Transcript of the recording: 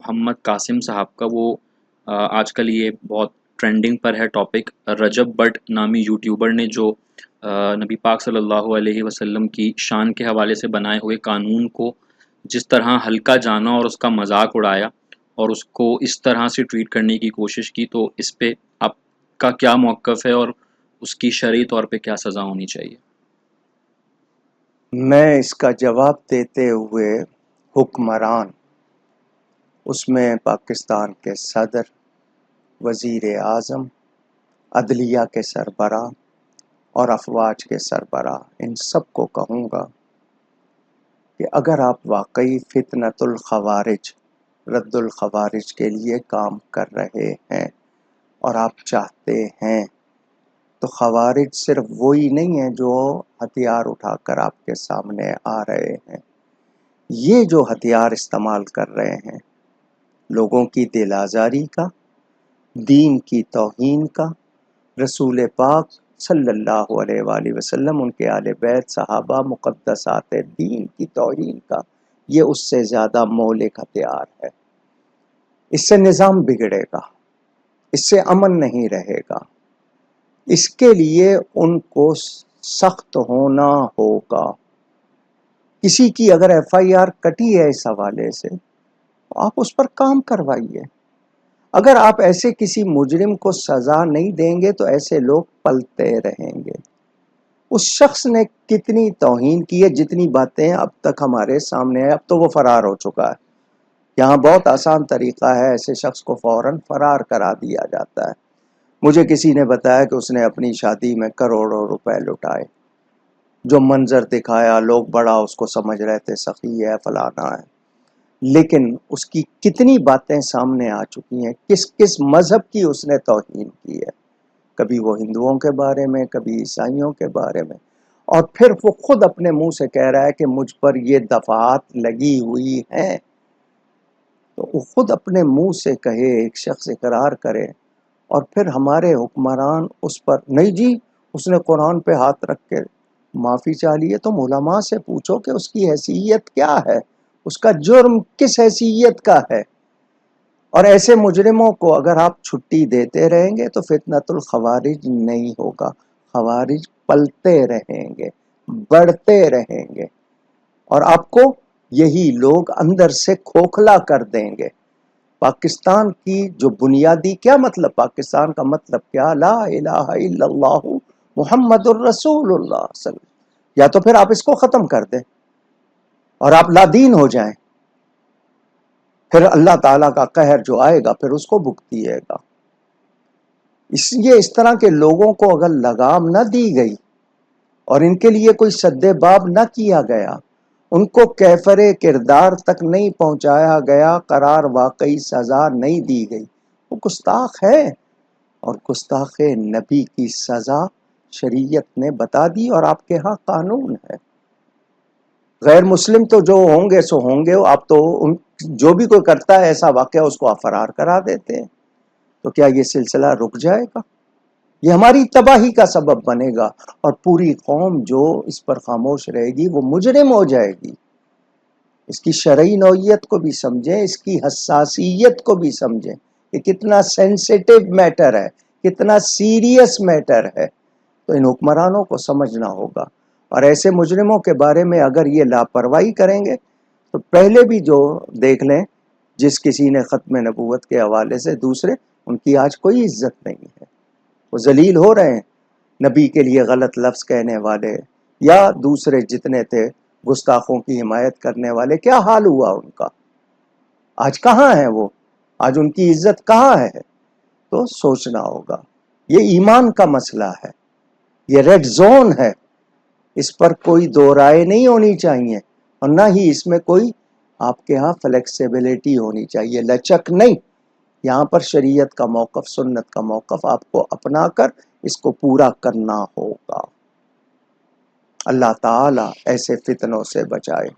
محمد قاسم صاحب کا، وہ آج کل یہ بہت ٹرینڈنگ پر ہے ٹاپک. رجب بٹ نامی یوٹیوبر نے جو نبی پاک صلی اللہ علیہ وسلم کی شان کے حوالے سے بنائے ہوئے قانون کو جس طرح ہلکا جانا اور اس کا مذاق اڑایا اور اس کو اس طرح سے ٹریٹ کرنے کی کوشش کی، تو اس پہ آپ کا کیا موقف ہے اور اس کی شرعی طور پہ کیا سزا ہونی چاہیے؟ میں اس کا جواب دیتے ہوئے حکمران، اس میں پاکستان کے صدر، وزیر اعظم، عدلیہ کے سربراہ اور افواج کے سربراہ، ان سب کو کہوں گا کہ اگر آپ واقعی فتنۃ الخوارج، رد الخوارج کے لیے کام کر رہے ہیں اور آپ چاہتے ہیں، تو خوارج صرف وہی نہیں ہیں جو ہتھیار اٹھا کر آپ کے سامنے آ رہے ہیں. یہ جو ہتھیار استعمال کر رہے ہیں لوگوں کی دل آزاری کا، دین کی توہین کا، رسول پاک صلی اللہ علیہ وآلہ وسلم، ان کے آل بیت، صحابہ، مقدسات دین کی توہین کا، یہ اس سے زیادہ مہلک ہتھیار ہے. اس سے نظام بگڑے گا، اس سے امن نہیں رہے گا. اس کے لیے ان کو سخت ہونا ہوگا. کسی کی اگر ایف آئی آر کٹی ہے اس حوالے سے، آپ اس پر کام کروائیے. اگر آپ ایسے کسی مجرم کو سزا نہیں دیں گے تو ایسے لوگ پلتے رہیں گے. اس شخص نے کتنی توہین کی ہے، جتنی باتیں اب تک ہمارے سامنے ہیں. اب تو وہ فرار ہو چکا ہے. یہاں بہت آسان طریقہ ہے، ایسے شخص کو فوراً فرار کرا دیا جاتا ہے. مجھے کسی نے بتایا کہ اس نے اپنی شادی میں کروڑوں روپے لٹائے. جو منظر دکھایا، لوگ بڑا اس کو سمجھ رہے تھے سخی ہے، فلانا ہے. لیکن اس کی کتنی باتیں سامنے آ چکی ہیں، کس کس مذہب کی اس نے توہین کی ہے. کبھی وہ ہندوؤں کے بارے میں، کبھی عیسائیوں کے بارے میں. اور پھر وہ خود اپنے منہ سے کہہ رہا ہے کہ مجھ پر یہ دفعات لگی ہوئی ہیں. تو وہ خود اپنے منہ سے کہے، ایک شخص اقرار کرے، اور پھر ہمارے حکمران اس پر نہیں جی اس نے قرآن پہ ہاتھ رکھ کے معافی چاہ لی ہے. تم علماء سے پوچھو کہ اس کی حیثیت کیا ہے، اس کا جرم کس حیثیت کا ہے. اور ایسے مجرموں کو اگر آپ چھٹی دیتے رہیں گے تو فتنۃ الخوارج نہیں ہوگا. خوارج پلتے رہیں گے، بڑھتے رہیں گے، اور آپ کو یہی لوگ اندر سے کھوکھلا کر دیں گے. پاکستان کی جو بنیادی، کیا مطلب پاکستان کا مطلب کیا؟ لا الہ الا اللہ محمد الرسول اللہ صلی اللہ علیہ وسلم. یا تو پھر آپ اس کو ختم کر دیں اور آپ لا دین ہو جائیں، پھر اللہ تعالیٰ کا قہر جو آئے گا پھر اس کو بھگتیے گا. اس طرح کے لوگوں کو اگر لگام نہ دی گئی اور ان کے لیے کوئی سد باب نہ کیا گیا، ان کو کیفر کردار تک نہیں پہنچایا گیا، قرار واقعی سزا نہیں دی گئی، وہ گستاخ ہے. اور گستاخ نبی کی سزا شریعت نے بتا دی اور آپ کے ہاں قانون ہے. غیر مسلم تو جو ہوں گے سو ہوں گے. آپ تو جو بھی کوئی کرتا ہے ایسا واقعہ اس کو آپ فرار کرا دیتے ہیں. تو کیا یہ سلسلہ رک جائے گا؟ یہ ہماری تباہی کا سبب بنے گا، اور پوری قوم جو اس پر خاموش رہے گی وہ مجرم ہو جائے گی. اس کی شرعی نوعیت کو بھی سمجھیں، اس کی حساسیت کو بھی سمجھیں کہ کتنا سینسیٹیو میٹر ہے، کتنا سیریس میٹر ہے. تو ان حکمرانوں کو سمجھنا ہوگا. اور ایسے مجرموں کے بارے میں اگر یہ لاپرواہی کریں گے تو پہلے بھی جو دیکھ لیں، جس کسی نے ختم نبوت کے حوالے سے، دوسرے ان کی آج کوئی عزت نہیں ہے. وہ ذلیل ہو رہے ہیں. نبی کے لیے غلط لفظ کہنے والے یا دوسرے جتنے تھے گستاخوں کی حمایت کرنے والے، کیا حال ہوا ان کا؟ آج کہاں ہیں وہ؟ آج ان کی عزت کہاں ہے؟ تو سوچنا ہوگا. یہ ایمان کا مسئلہ ہے، یہ ریڈ زون ہے. اس پر کوئی دو رائے نہیں ہونی چاہیے، اور نہ ہی اس میں کوئی آپ کے ہاں فلیکسیبلٹی ہونی چاہیے، لچک نہیں. یہاں پر شریعت کا موقف، سنت کا موقف آپ کو اپنا کر اس کو پورا کرنا ہوگا. اللہ تعالی ایسے فتنوں سے بچائے.